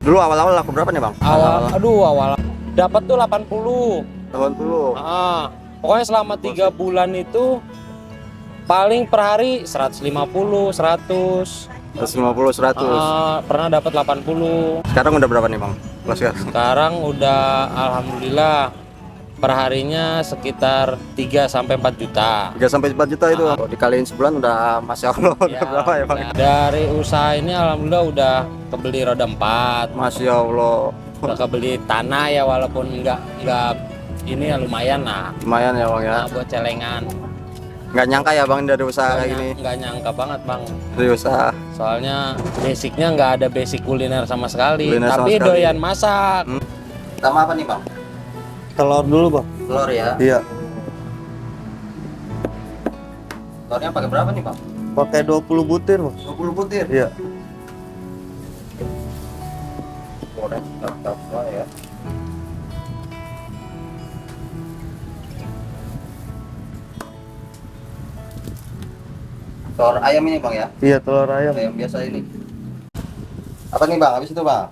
Dulu awal-awal laku berapa nih bang? Awal dapat tuh 80. 80. Pokoknya selama 3 bulan itu paling per hari 150, 100. 150, 100. Pernah dapat 80. Sekarang udah berapa nih bang? Sekarang udah alhamdulillah perharinya sekitar 3 sampai 4 juta. 3 sampai 4 juta itu. Kalau dikaliin sebulan udah masya Allah udah berapa ya bang? Dari usaha ini alhamdulillah udah kebeli roda 4. Masya Allah. Udah kebeli tanah ya, walaupun nggak ini ya lumayan lah. Lumayan ya bang ya. Nah, buat celengan. Nggak nyangka ya bang dari usaha kayak gini. Nggak nyangka banget bang. Dari usaha. Soalnya basicnya nggak ada basic kuliner sama sekali. Kuliner Tapi sama sekali. doyan masak. Sama apa nih bang? Telur dulu bang. Telur ya. Iya. Telurnya pakai berapa nih bang? Pakai 20 butir bang. 20 butir. Iya. Goreng tetap ya. Telur ayam ini bang ya? Iya telur ayam. Ayam biasa ini. Apa nih bang? Habis itu bang?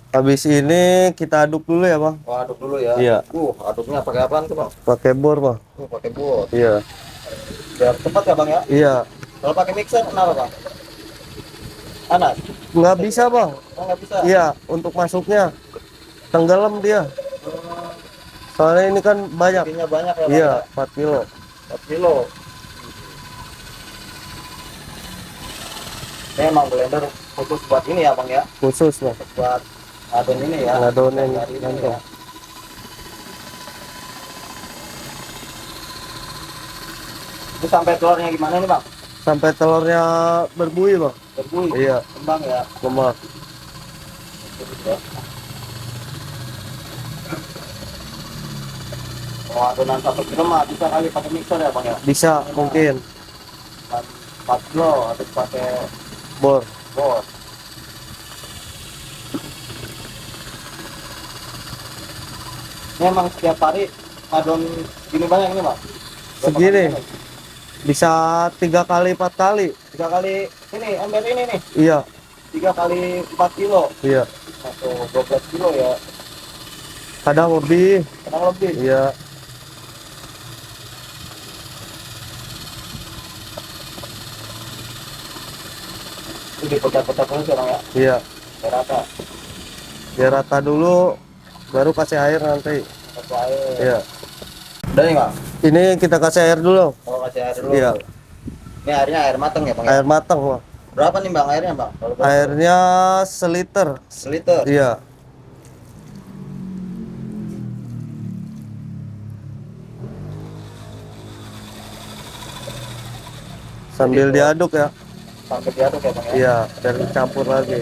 Habis ini kita aduk dulu ya bang. Oh, aduk dulu ya. Iya. Aduknya pakai apaan tuh bang? Pakai bor bang. Pakai bor. Iya. Biar cepat ya bang ya? Iya. Kalau pakai mixer kenapa bang? Panas? Nggak bisa bang. Oh nggak bisa? Iya. Untuk masuknya tenggelam dia. Soalnya ini kan banyak. Bikinnya banyak ya bang? Iya. Ya? 4 kilo. 4 kilo. Ini emang blender khusus buat ini ya bang ya? Khusus bang. Buat ngadon ini ya? Ngadonin Hari ini kantong. ya. Itu sampai telurnya gimana nih bang? Sampai telurnya berbuih bang. Berbuih? Iya. Kembang ya? Lemak. Oh adonan 1 kilo mah bisa kali pakai mixer ya bang ya? Bisa mungkin. 4 kilo atau pakai Bor. bor. Ini emang setiap hari adon gini banyak ini bang? Segini. Bisa 3 kali 4 kali. 3 kali ini ember ini nih? Iya. 3 kali 4 kilo? Iya. Atau 12 kilo ya? Kadang lebih. Kadang lebih? Iya. Itu dipecat-pecat terus ya bang ya? Iya. Biar rata? Biar rata dulu, baru kasih air nanti. Kasih air? Iya. Udah nih bang? Ini kita kasih air dulu. Oh kasih air dulu? Iya. Ini airnya air matang ya bang ya? Air matang bang. Berapa nih bang airnya bang? Kalau Airnya seliter. seliter? Iya. Sambil diaduk ya. Sampai diaduk ya bang ya? Iya, dan campur lagi.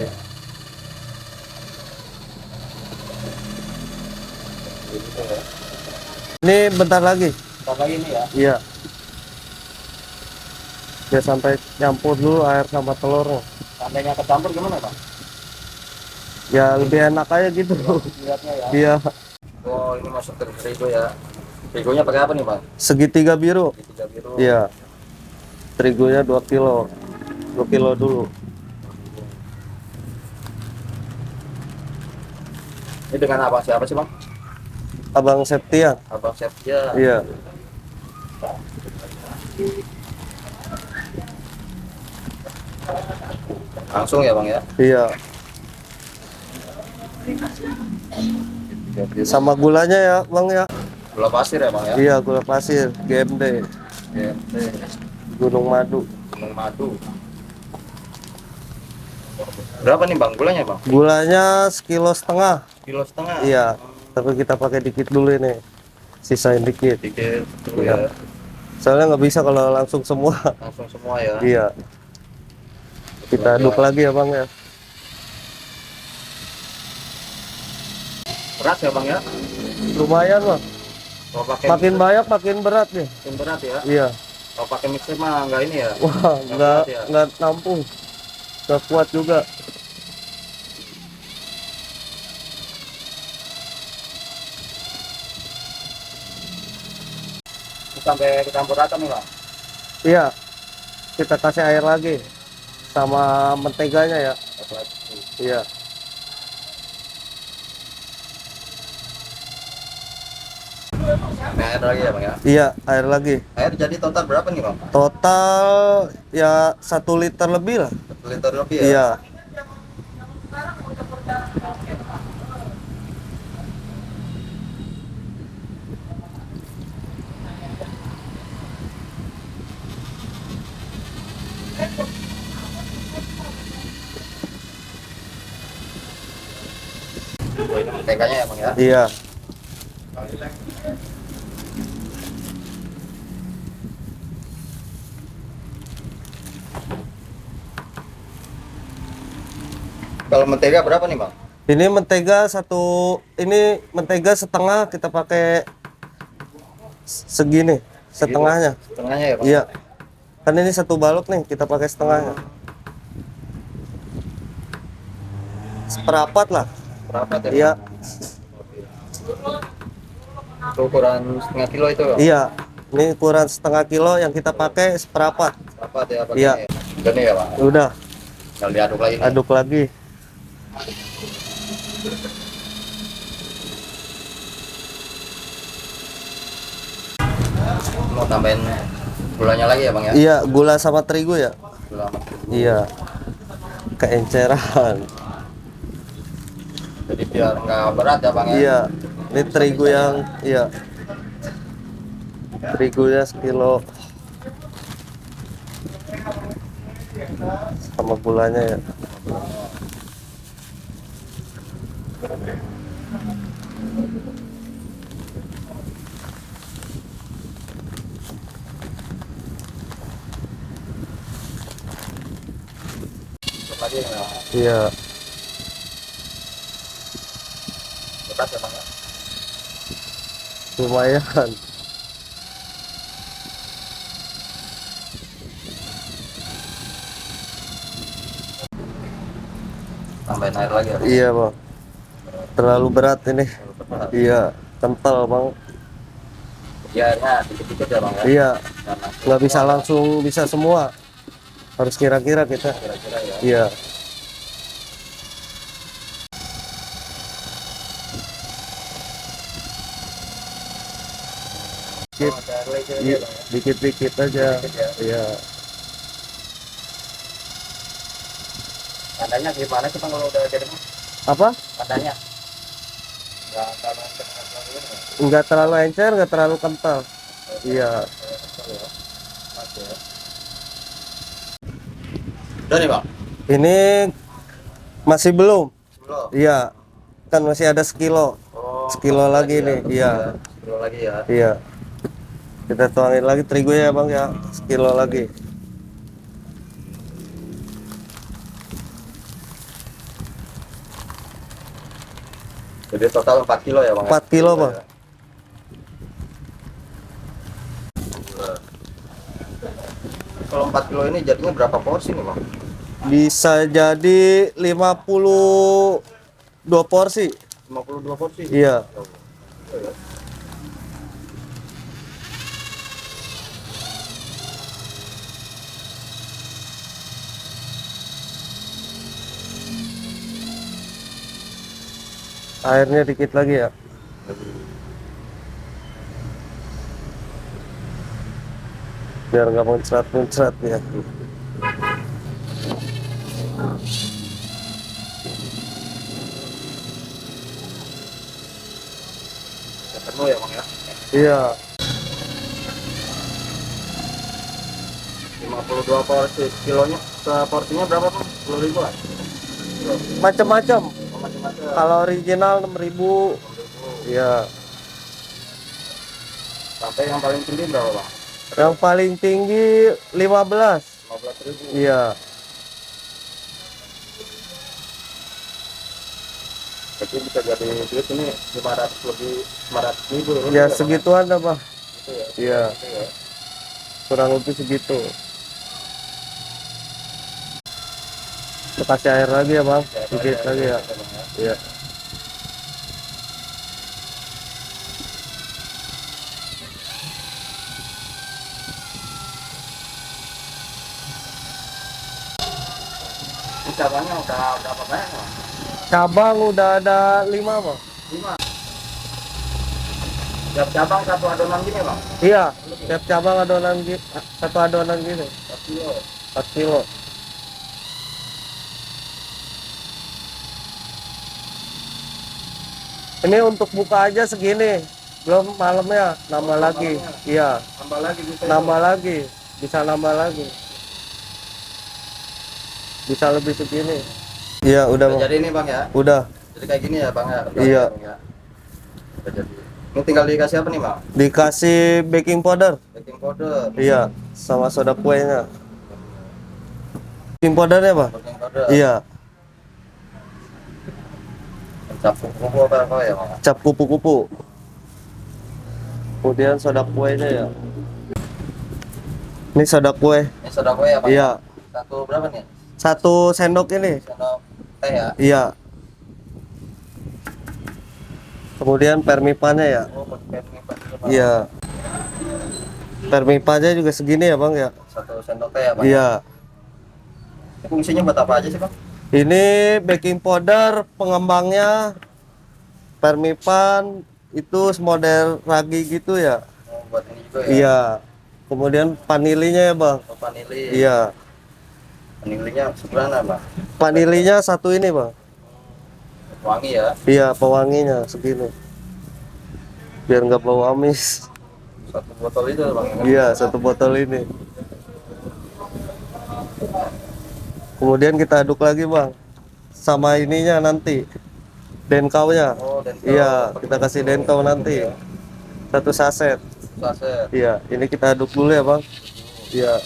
Gitu ya. Ini bentar lagi. Bentar lagi nih ya? Iya. Biar sampai campur dulu air sama telurnya. Seandainya kecampur gimana bang? Ya lebih enak aja gitu. Lihatnya ya? Iya. Oh ini masuk ke terigu ya? Terigunya pakai apa nih bang? Segitiga biru. Segitiga biru. Iya. Terigunya 2 kilo. 2 kilo dulu. Ini dengan apa siapa sih bang? Abang Septian. Abang Septia. Iya. Langsung ya bang ya? Iya. Sama gulanya ya, Bang ya. Gula pasir ya bang ya? Iya, gula pasir, GMD, GMT. Gunung Madu. Gunung Madu. Berapa nih bang gulanya bang? Gulanya 1,5 kilo. Kilo setengah? Iya, tapi kita pakai dikit dulu ini. Sisain dikit. Dikit dulu Iya. ya? Soalnya nggak bisa kalau langsung semua. Langsung semua ya? Iya. Kita aduk lagi ya, Bang ya. Berat ya bang ya? Lumayan, Bang. Kalau pakai Makin banyak makin berat nih. makin berat ya? Iya. Kalau pakai mixer mah nggak ini ya? Wah, nggak kuat ya? nggak nampung. Nggak kuat juga. Ini sampai kecampur rata nih bang? Iya. Kita kasih air lagi sama menteganya ya. Satu lagi. Iya. Ini air lagi ya bang ya? Iya, air lagi. Air jadi total berapa nih bang? Total ya 1 liter lebih lah. 1 liter lebih ya? Iya. Oh, ini menteganya ya bang ya? Iya. Kalau mentega berapa nih bang? Ini mentega setengah kita pakai segini, setengahnya. Setengahnya ya bang? Iya. Kan ini 1 balok nih, kita pakai setengahnya. Seperapat lah. Berapa ya? Iya. Itu ukuran setengah kilo itu bang? Iya. Ini ukuran setengah kilo yang kita pakai seperapat. Berapa ya bang? Iya. Udah nih ya bang? Udah, Tinggal diaduk lagi nih. aduk lagi. Mau tambahin gulanya lagi ya bang ya? Iya, gula sama terigu ya. Gula sama terigu. Iya. Keenceran. Jadi biar nggak berat ya bang ya? Iya. Ini terigu yang iya. Terigunya sekilo. Sama gulanya ya. Aduk lagi ya. Iya. Berat ya bang ya? Lumayan. Tambahin air lagi ya bang? Iya, Bang. Terlalu berat ini. Berat. Iya, kental, Bang. Ya airnya dikit-dikit ya bang ya? Iya, Karena nggak bisa langsung bisa semua. Harus kira-kira kita. kira-kira ya. Iya. Dikit, Ada air lagi ya, iya, bang ya? dikit-dikit aja. Dikit ya. Iya. Tandanya gimana sih bang kalau udah jadi bang? Apa? Tandanya? Nggak terlalu kental ini ya? Nggak terlalu encer, nggak terlalu kental. Iya. Udah nih bang? Ini masih belum. Belum? Iya. Kan masih ada sekilo. Oh, Sekilo lagi nih. Iya. sekilo lagi ya. Iya. Kita tuangin lagi terigu ya, Bang ya. Sekilo lagi. Jadi total 4 kilo ya bang? 4 kilo, Bang. Kalau 4 kilo ini jadinya berapa porsi nih bang? Bisa jadi 52 porsi. 52 porsi? Iya. Airnya dikit lagi ya. Biar nggak muncrat-muncrat ya. Ya, penuh ya bang ya? Iya. 52 porsi. Kilonya, porsinya berapa bang? 10 ribuan? Macam-macam. Oh, macam-macam. Kalau original 6.000. Iya. Sampai yang paling tinggi berapa bang? Yang paling tinggi 15. 15.000. Iya. Jadi bisa jadi duit ini 500 lebih 500 ribu Ya ya, Bang? segituan apa? Gitu ya. Iya. Gitu ya. Kurang lebih segitu. Kita kasih air lagi ya, Bang. Sedikit lagi ya. Iya. Ini cabangnya udah berapa banyak bang? Cabang udah ada 5, Bang. 5. Tiap cabang satu adonan gini bang. Iya, tiap cabang adonan satu adonan gini. 4 kilo. 4 kilo. Ini untuk buka aja segini. Belum malamnya nambah lagi. Iya, Tambah lagi bisa. nambah lagi. Bisa nambah lagi. Bisa lebih segini. Iya, udah, Bang. Jadi ini bang ya. Udah. Jadi kayak gini ya bang ya. Iya. Bang, ya. Udah jadi. Ini tinggal dikasih apa nih bang? Dikasih baking powder. Baking powder. Iya, sama soda kuenya. Baking powdernya, Bang? Baking powder. Iya, Cap kuku apa ya bang? cap kupu-kupu. Kemudian soda kuenya ya. Ini soda kue. Ini soda kue ya bang? Iya. Satu berapa nih? 1 sendok ini. Sendok teh ya? Iya. Kemudian permipannya ya. Oh, pakai ini, Pak. Iya. Permipannya juga segini ya, Bang ya? 1 sendok teh ya bang? Iya. Ini fungsinya buat apa aja sih bang? Ini baking powder, pengembangnya permipan itu model ragi gitu ya. Oh, buat ini juga ya? Iya. Kemudian vanilinya ya, Bang. Oh, vanili. Iya. Vanilinya seberapa bang? Vanilinya 1 ini, Bang. Wangi ya? Iya, pewanginya segini. Biar nggak bau amis. 1 botol itu bang? Iya, 1 botol ini. Kemudian kita aduk lagi, Bang. Sama ininya nanti. Denkaunya. Oh, dan Iya, kita kasih denkau nanti. 1 saset. saset. Iya, ini kita aduk dulu ya, Bang. Iya.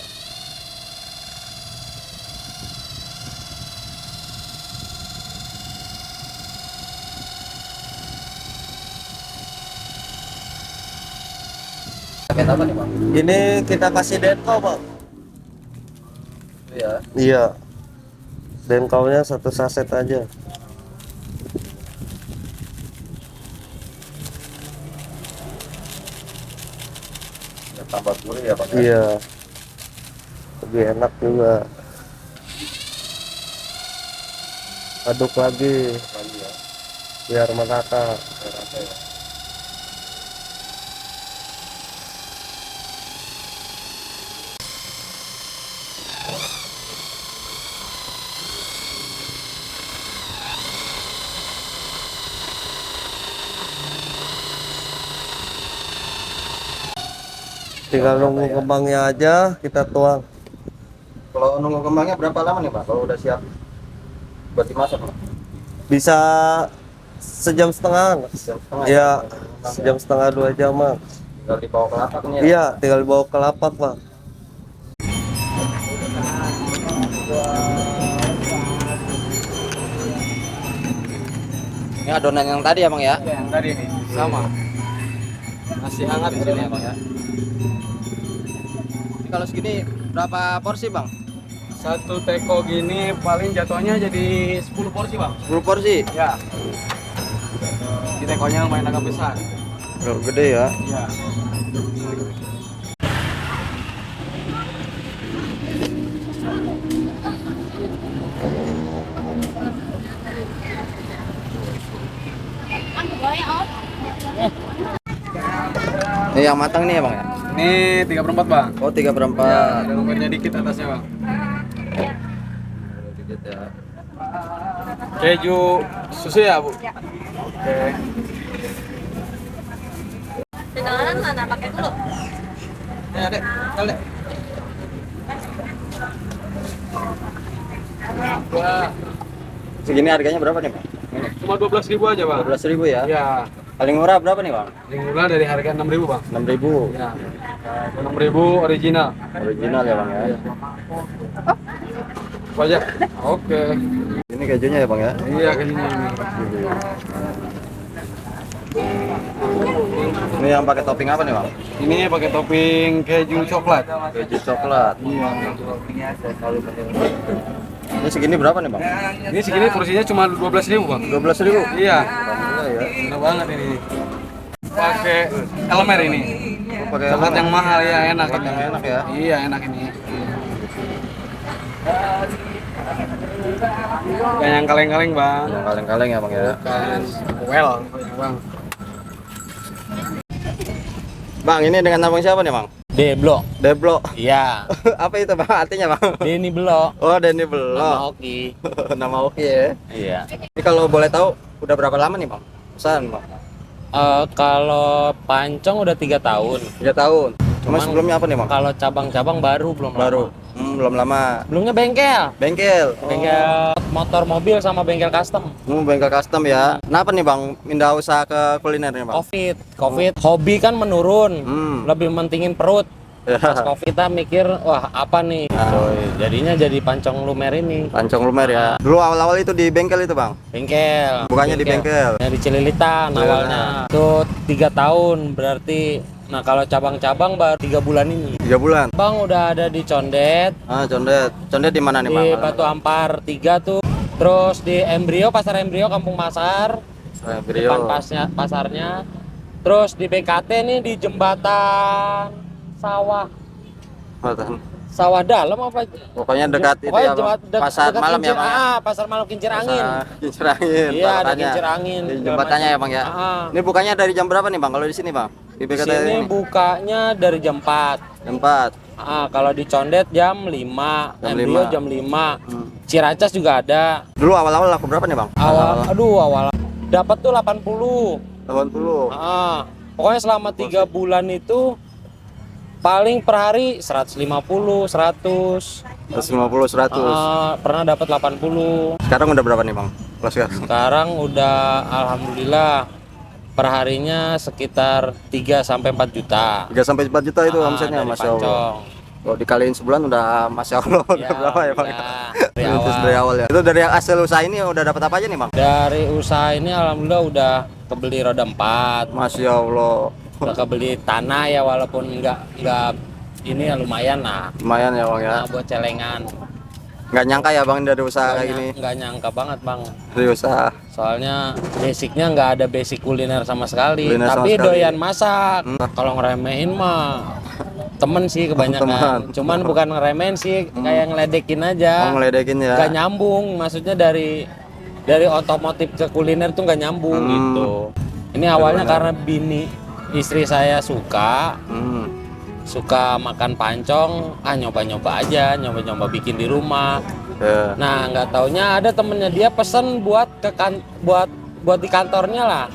Pakai apa nih bang? Ini kita kasih denkau, Bang. Itu ya. Iya. Denkaunya 1 saset aja. Ya, tambah gurih ya bang? Iya. Lebih enak juga. Aduk lagi Lagi ya. biar merata. Biar apa ya? Tinggal nunggu kembangnya aja, kita tuang. Kalau nunggu kembangnya berapa lama nih Pak? Kalau udah siap buat dimasak Pak? Bisa 1,5 jam. Jam setengah Iya, ya? 1,5 jam 2 jam, Bang. Tinggal dibawa ke lapak nih ya? Iya, tinggal dibawa ke lapak, Bang. Ini adonan yang tadi ya bang ya? Yang tadi nih sama. Masih hangat di sini ya bang ya. Ini kalau segini berapa porsi bang? Satu teko gini paling jatuhnya jadi 10 porsi bang. 10 porsi? Ya. Di tekonya lumayan agak besar. Oh, gede ya? Ya. Ini yang matang nih ya bang ya? Ini 3/4 bang. Oh 3/4. Ya, ada lumernya dikit atasnya bang. Dikit ya. Keju susu ya bu? Oke. Pegangan mana? Pakai dulu. Ya dek, dek. Wah, Segini harganya berapa nih bang? cuma 12.000 aja bang. 12.000 ya? Ya, Paling murah berapa nih bang? yang murah dari harga 6.000 bang. 6.000. Ya, 6.000 original. Original ya bang ya? Apa aja? Oke. Ini kejunya ya bang ya? Iya kejunya ini. Ini yang pakai topping apa nih bang? Ini pakai topping keju coklat. Keju coklat. Ini segini berapa nih bang? Ini segini porsinya cuma 12.000 bang. 12.000. Iya. Alhamdulillah ya. Enak banget ini. Pakai elemer ini. Pakai Coklat apa? yang mahal ya enak. Coklat yang enak ya? Iya enak ini. Kayak yang kaleng-kaleng bang. Yang kaleng-kaleng ya bang ya? Bukan well bang. Bang, ini dengan abang siapa nih, Bang? Deblo. Deblo. Iya. Apa itu, Bang? Artinya, Bang? Denny Belo. Oh, Denny Nama Belok. Oki. Nama oke ya. Iya. Ini kalau boleh tahu, udah berapa lama nih, Bang? Pesan, Bang? Kalau pancong udah 3 tahun. 3 tahun. Cuma Cuman sebelumnya apa nih, Bang? Kalau cabang-cabang baru belum Baru. lama. Belum lama. Sebelumnya bengkel. Bengkel. Bengkel motor mobil sama bengkel custom. Bengkel custom ya. Kenapa nih, Bang? Pindah usaha ke kuliner nih, Bang? Covid. Hobi kan menurun. Lebih mentingin perut. Ya. Pas Covid kita mikir, wah apa nih? Jadinya jadi pancong lumer ini. Pancong lumer ya. Dulu awal-awal itu di bengkel itu, Bang. Bengkel. Bukannya di bengkel. Ya, di Cililitan awalnya. Itu 3 tahun berarti. Nah kalau cabang-cabang baru 3 bulan ini. 3 bulan. Bang udah ada di Condet. Condet. Condet di mana nih, Bang? Di Batu Ampar 3 tuh. Terus di Embrio, Pasar Embrio, Kampung Masar. Depan pasarnya. Terus di BKT nih di jembatan sawah dalam apa? Pokoknya dekat itu ya, Bang. Pasar malam ya, Bang. Pasar malam Kincir Angin. Kincir Angin. Iya, ada Kincir Angin. Di jembatannya ya, Bang ya. Ini bukannya dari jam berapa nih, Bang? Kalau di sini, Bang? Di BKT Sini ini bukanya dari jam 4. jam 4. Kalau di Condet jam 5, Jam Embrio 5. jam 5. Ciracas juga ada. Dulu awal-awal laku berapa nih, Bang? Awal dapat tuh 80. 80. Pokoknya selama 3 bulan itu paling per hari 150, 100. 150, 100. Pernah dapat 80. Sekarang udah berapa nih, Bang? Kalau Sekarang udah alhamdulillah per harinya sekitar 3 sampai 4 juta. 3 sampai 4 juta itu omsetnya, dari Masya Allah. pancong. Kalau dikaliin sebulan udah Masya Allah udah berapa ya, Bang? Dari awal ya. Itu dari hasil usaha ini udah dapat apa aja nih, Bang? Dari usaha ini alhamdulillah udah kebeli roda 4. Masya Allah. Udah kebeli tanah ya walaupun enggak ini ya lumayan lah. Lumayan ya, Bang ya. Nah, buat celengan. Nggak nyangka ya, Bang, dari usaha kayak gini. Nggak nyangka banget, Bang. Dari usaha. Soalnya basicnya nggak ada basic kuliner sama sekali. Kuliner sama Tapi sekali. doyan masak. Kalau ngeremehin mah temen sih kebanyakan. Cuman bukan ngeremehin sih, kayak ngeledekin aja. Ngeledekin ya. Nggak nyambung. Maksudnya dari otomotif ke kuliner tuh nggak nyambung gitu. Ini awalnya karena istri saya suka makan pancong, nyoba-nyoba aja, nyoba-nyoba bikin di rumah. Nah, nggak taunya ada temennya dia pesen buat di kantornya lah.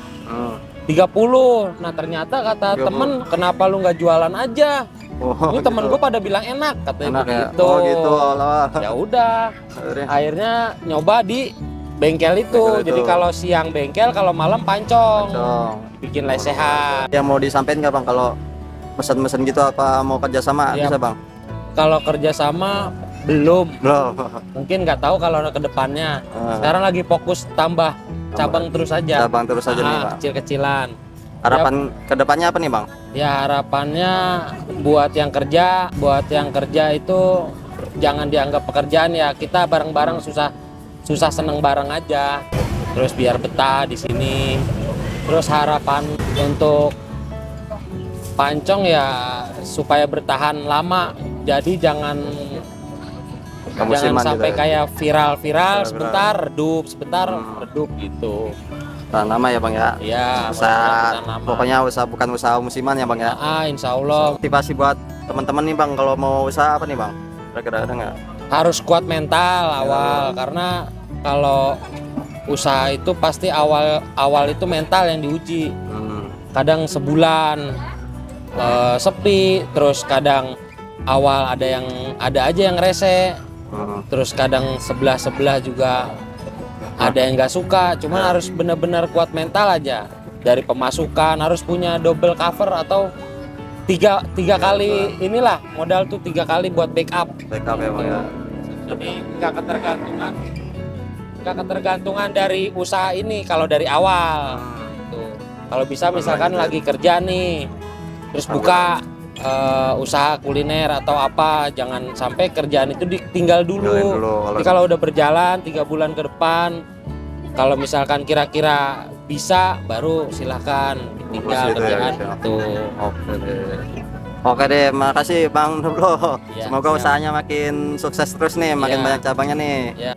30. Nah, ternyata kata 30. temen, kenapa lu nggak jualan aja? Ini temen gue pada bilang enak, katanya begitu. Oh gitu. Ya udah. Akhirnya nyoba di bengkel itu. Jadi kalau siang bengkel, kalau malam pancong. Bikin lesehan. Yang mau disampaikan nggak, Bang, kalau mesen-mesen gitu apa mau kerjasama Ya, bisa, Bang? Kalau kerjasama belum. Mungkin nggak tahu kalau ke depannya. Sekarang lagi fokus tambah cabang terus aja. Cabang terus aja nih, Bang. Kecil-kecilan. Harapan ke depannya apa nih, Bang? Ya harapannya buat yang kerja itu jangan dianggap pekerjaan ya. Kita bareng-bareng susah seneng bareng aja. Terus biar betah di sini. Terus harapan untuk pancong ya supaya bertahan lama. Jadi jangan sampai gitu ya. Kayak viral sebentar redup gitu. Nama ya, Bang ya. Iya. Pokoknya bukan usaha musiman ya, Bang ya. Insya Allah. Motivasi buat teman-teman nih, Bang, kalau mau usaha apa nih, Bang? Kira-kira ada nggak? Harus kuat mental awal karena kalau usaha itu pasti awal itu mental yang diuji. Kadang sebulan sepi, terus kadang awal ada aja yang rese, terus kadang sebelah juga ada yang nggak suka. Cuman harus benar-benar kuat mental aja. Dari pemasukan harus punya double cover atau tiga kali inilah modal tuh 3 kali buat backup ya, Bang ya. Jadi nggak ketergantungan dari usaha ini kalau dari awal. Kalau bisa misalkan lagi kerja nih, terus buka usaha kuliner atau apa, jangan sampai kerjaan itu ditinggal dulu. Jadi kalau udah berjalan 3 bulan ke depan, kalau misalkan kira-kira bisa, baru silahkan tinggal kerjaan itu. Oke deh, makasih Bang Deblo. Ya, Semoga siap. usahanya makin sukses terus nih, makin banyak cabangnya nih. Ya.